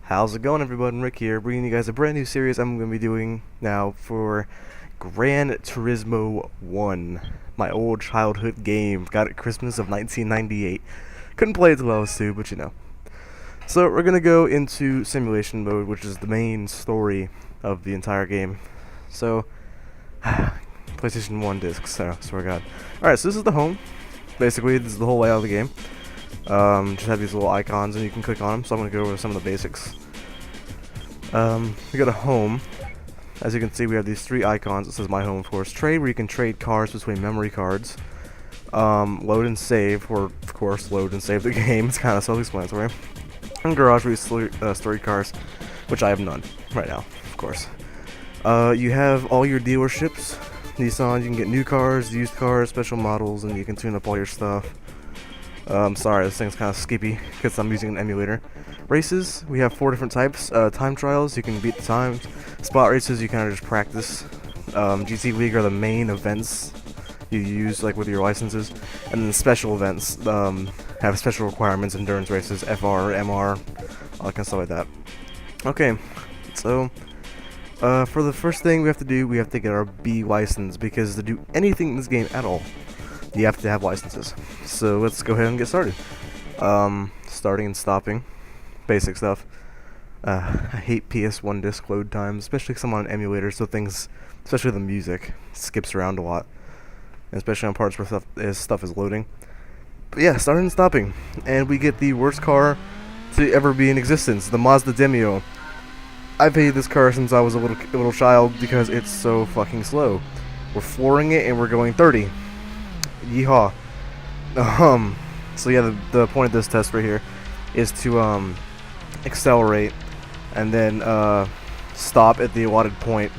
How's it going, everybody? Rick here, bringing you guys a brand new series I'm going to be doing now for Gran Turismo 1, my old childhood game. Got it Christmas of 1998. Couldn't play it till I was 2, but you know. So we're going to go into simulation mode, which is the main story of the entire game. So, PlayStation 1 discs, so swear to God. Alright, so this is the home. Basically, this is the whole layout of the game. Just have these little icons and you can click on them, so I'm going to go over some of the basics. We go to home. As you can see, we have these three icons. It says my home, of course. Trade, where you can trade cars between memory cards. Load and save, or of course load and save the game. It's kind of self-explanatory. And garage, where you store cars, which I have none right now, of course. You have all your dealerships. Nissan, you can get new cars, used cars, special models, and you can tune up all your stuff. Sorry, this thing's kind of skippy because I'm using an emulator. Races, we have 4 different types. Time trials, you can beat the times. Spot races, you kind of just practice. GT League are the main events you use, like with your licenses. And then special events have special requirements, endurance races, FR, MR, all that kind of stuff like that. Okay, so for the first thing we have to do, we have to get our B license, because to do anything in this game at all, you have to have licenses. So let's go ahead and get started. Starting and stopping. Basic stuff. I hate PS1 disc load times, especially because I'm on an emulator, so things, especially the music, skips around a lot. And especially on parts where stuff is loading. But yeah, starting and stopping. And we get the worst car to ever be in existence, the Mazda Demio. I've hated this car since I was a little child because it's so fucking slow. We're flooring it and we're going 30. Yeehaw. So yeah, the point of this test right here is to accelerate and then stop at the allotted point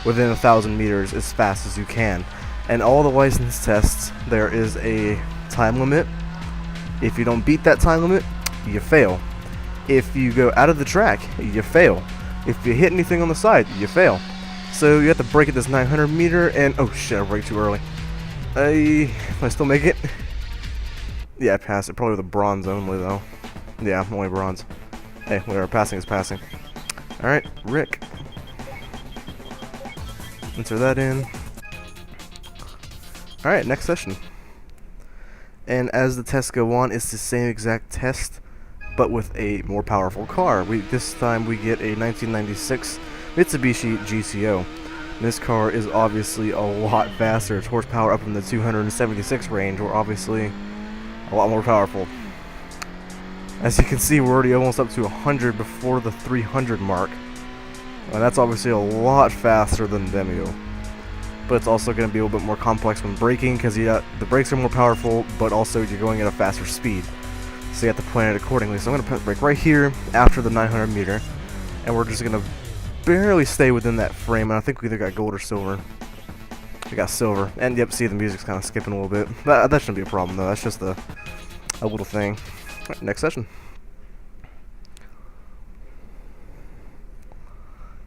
within 1,000 meters as fast as you can. And all the license tests, there is a time limit. If you don't beat that time limit, you fail. If you go out of the track, you fail. If you hit anything on the side, you fail. So you have to brake at this 900 meter, and oh shit, I braked too early. Can I still make it? Yeah, I passed it. Probably with a bronze only, though. Yeah, only bronze. Hey, whatever. Passing is passing. Alright, Rick. Enter that in. Alright, next session. And as the tests go on, it's the same exact test, but with a more powerful car. This time we get a 1996 Mitsubishi GCO. This car is obviously a lot faster. Its horsepower up in the 276 range. We're obviously a lot more powerful. As you can see, we're already almost up to 100 before the 300 mark. And that's obviously a lot faster than Demio. But it's also going to be a little bit more complex when braking, because the brakes are more powerful, but also you're going at a faster speed. So you have to plan it accordingly. So I'm going to brake right here after the 900 meter. And we're just going to barely stay within that frame, and I think we either got gold or silver. We got silver, and yep, see, the music's kind of skipping a little bit. That shouldn't be a problem though. That's just a little thing. Right, next session.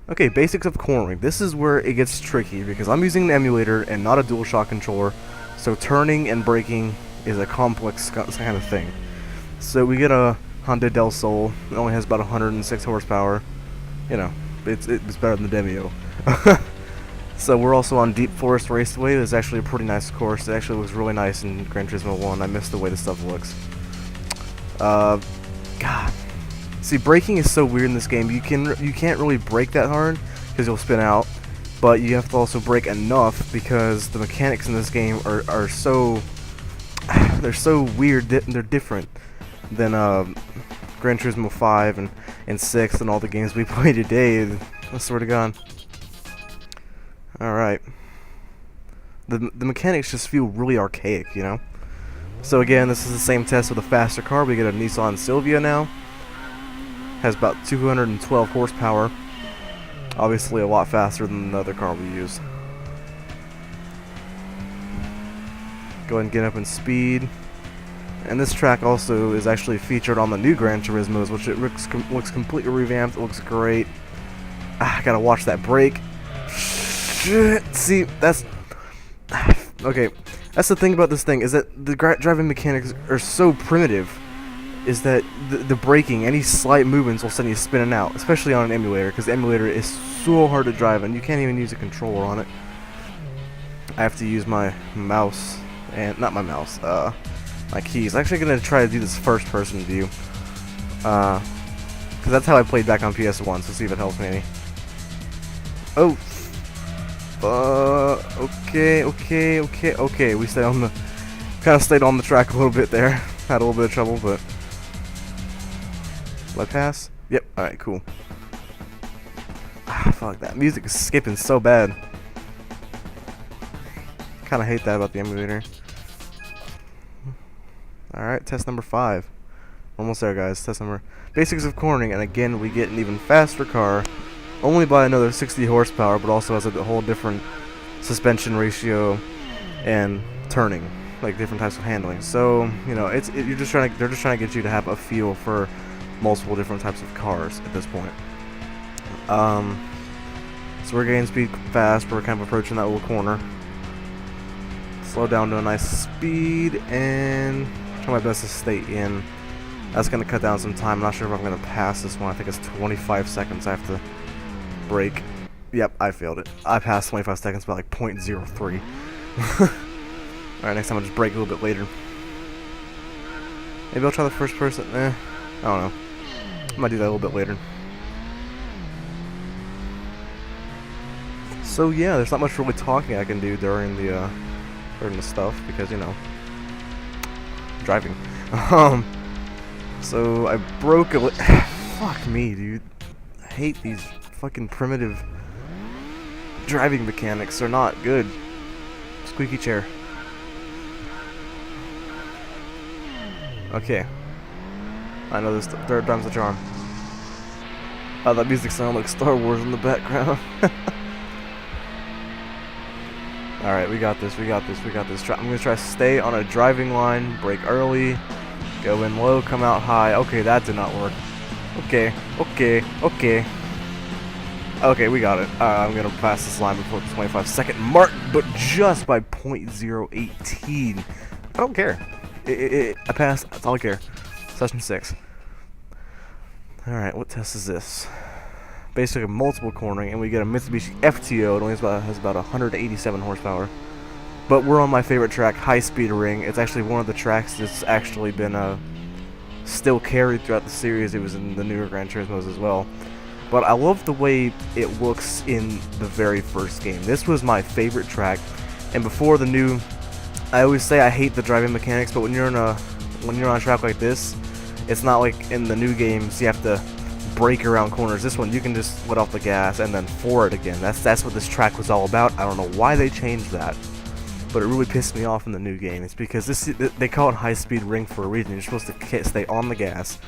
Okay, basics of cornering. This is where it gets tricky because I'm using an emulator and not a DualShock controller, so turning and braking is a complex kind of thing. So we get a Honda Del Sol. It only has about 106 horsepower. You know, it's better than the Demio. So we're also on Deep Forest Raceway. It's actually a pretty nice course. It actually looks really nice in Gran Turismo 1. I miss the way the stuff looks. God. See, braking is so weird in this game. You can't really brake that hard because you'll spin out, but you have to also brake enough because the mechanics in this game are so they're so weird. They're different than Gran Turismo 5 and 6 and all the games we play today. I swear to God. Alright. The mechanics just feel really archaic, you know? So again, this is the same test with a faster car. We get a Nissan Silvia now. Has about 212 horsepower. Obviously a lot faster than the other car we use. Go ahead and get up in speed. And this track also is actually featured on the new Gran Turismos, which it looks completely revamped. It looks great. I gotta watch that brake. Shit. See, that's... Okay, that's the thing about this thing, is that the driving mechanics are so primitive. is that the braking, any slight movements will send you spinning out, especially on an emulator, because the emulator is so hard to drive and you can't even use a controller on it. I have to use my mouse, and not my mouse, my keys. I'm actually going to try to do this first person view, because that's how I played back on PS1, so see if it helps me any. Oh, okay, we stayed on the, kind of stayed on the track a little bit there. Had a little bit of trouble, but let pass? Yep, alright, cool. Ah, fuck, that music is skipping so bad. Kinda hate that about the emulator. Alright, test number 5. Almost there, guys. Test number... Basics of cornering, and again, we get an even faster car, only by another 60 horsepower, but also has a whole different suspension ratio and turning, like different types of handling. So, you know, they're just trying to get you to have a feel for multiple different types of cars at this point. So we're getting speed fast. We're kind of approaching that little corner. Slow down to a nice speed and try my best to stay in. That's going to cut down some time. I'm not sure if I'm going to pass this one. I think it's 25 seconds I have to brake. Yep, I failed it. I passed 25 seconds by like 0.03. Alright, next time I'll just brake a little bit later. Maybe I'll try the first person. I don't know. I might do that a little bit later. So yeah, there's not much really talking I can do during the stuff, because, you know, driving. So I broke a fuck me, dude. I hate these fucking primitive driving mechanics. They're not good. Squeaky chair. Okay. I know this third time's the charm. Oh, that music sounded like Star Wars in the background. Alright, we got this. I'm gonna try to stay on a driving line, brake early, go in low, come out high. Okay, that did not work. Okay, we got it. I'm gonna pass this line before the 25-second mark, but just by 0.018. I don't care. I passed. That's all I care. Session 6. Alright, what test is this? Basically multiple cornering, and we get a Mitsubishi FTO. It only has about 187 horsepower. But we're on my favorite track, High Speed Ring. It's actually one of the tracks that's actually been still carried throughout the series. It was in the newer Gran Turismos as well. But I love the way it looks in the very first game. This was my favorite track, and before the new, I always say I hate the driving mechanics, but when you're on a track like this, it's not like in the new games you have to brake around corners. This one you can just let off the gas and then forward again. That's what this track was all about. I don't know why they changed that, but it really pissed me off in the new game. It's because they call it High Speed Ring for a reason. You're supposed to stay on the gas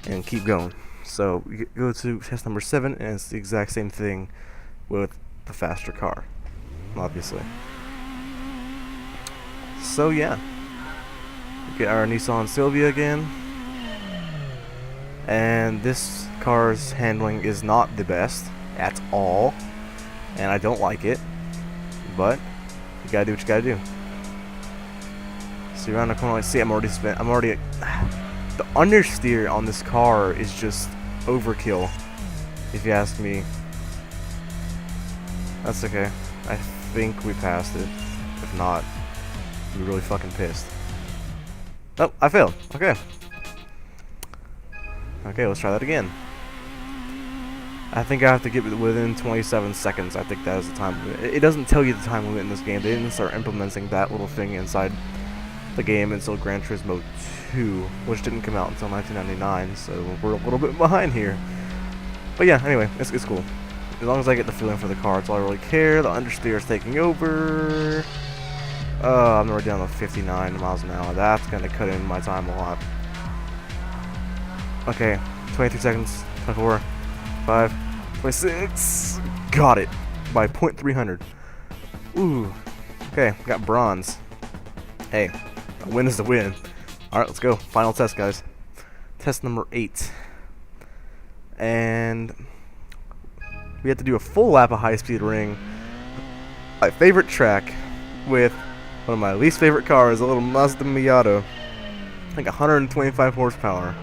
and keep going. So we go to test number 7, and it's the exact same thing with the faster car, obviously. So yeah, we get our Nissan Silvia again, and this car's handling is not the best at all, and I don't like it, but you gotta do what you gotta do. See, around the corner, like, see, I'm already the understeer on this car is just overkill, if you ask me. That's okay. I think we passed it. If not, I'm really fucking pissed. Oh, I failed. Okay. Okay, let's try that again. I think I have to get within 27 seconds. I think that is the time limit. It doesn't tell you the time limit in this game. They didn't start implementing that little thing inside the game until Gran Turismo 2, which didn't come out until 1999, so we're a little bit behind here. But yeah, anyway, it's cool. As long as I get the feeling for the car, it's all I really care. The understeer is taking over. I'm already down to 59 miles an hour. That's gonna cut in my time a lot. Okay, 23 seconds, 24, 5, 26. Got it by 0.300. Ooh. Okay, got bronze. Hey, a win is a win. Alright, let's go. Final test, guys. Test number 8. And we have to do a full lap of High Speed Ring. My favorite track with one of my least favorite cars, a little Mazda Miata. I think 125 horsepower.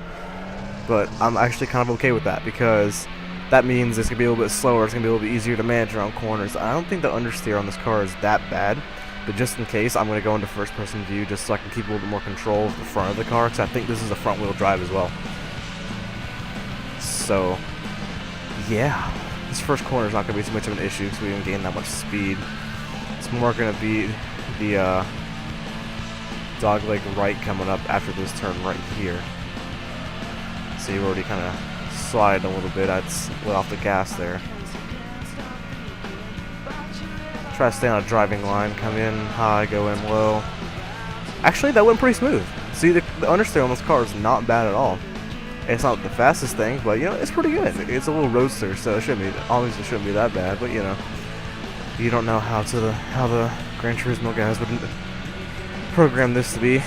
but I'm actually kind of okay with that because that means it's going to be a little bit slower, it's going to be a little bit easier to manage around corners. I don't think the understeer on this car is that bad, but just in case, I'm going to go into first person view just so I can keep a little bit more control of the front of the car, because I think this is a front wheel drive as well. So, yeah, this first corner is not going to be too much of an issue because we didn't gain that much speed. It's more going to be the dogleg right coming up after this turn right here. So you've already kind of slide a little bit. I'd let off the gas there. Try to stay on a driving line. Come in high, go in low. Actually, that went pretty smooth. See, the understeer on this car is not bad at all. It's not the fastest thing, but you know, it's pretty good. It's a little roadster, so it shouldn't be, obviously it shouldn't be that bad. But you know, you don't know how the Gran Turismo guys would program this to be.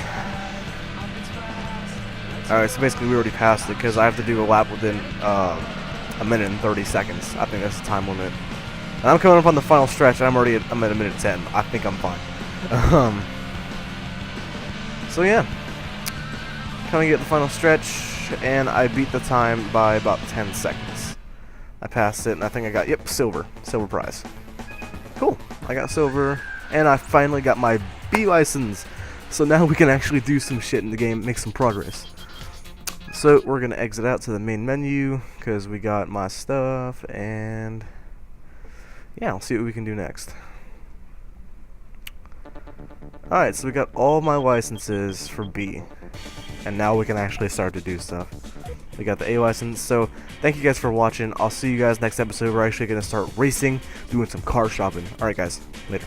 Alright, so basically we already passed it because I have to do a lap within a minute and 30 seconds. I think that's the time limit. And I'm coming up on the final stretch, and I'm at a minute 10. I think I'm fine. So yeah, coming at the final stretch, and I beat the time by about 10 seconds. I passed it, and I think I got, yep, silver prize. Cool, I got silver, and I finally got my B license. So now we can actually do some shit in the game, make some progress. So we're gonna exit out to the main menu because we got my stuff, and yeah, I'll see what we can do next. Alright, so we got all my licenses for B, and now we can actually start to do stuff. We got the A license, so thank you guys for watching. I'll see you guys next episode. We're actually gonna start racing, doing some car shopping. Alright guys, later.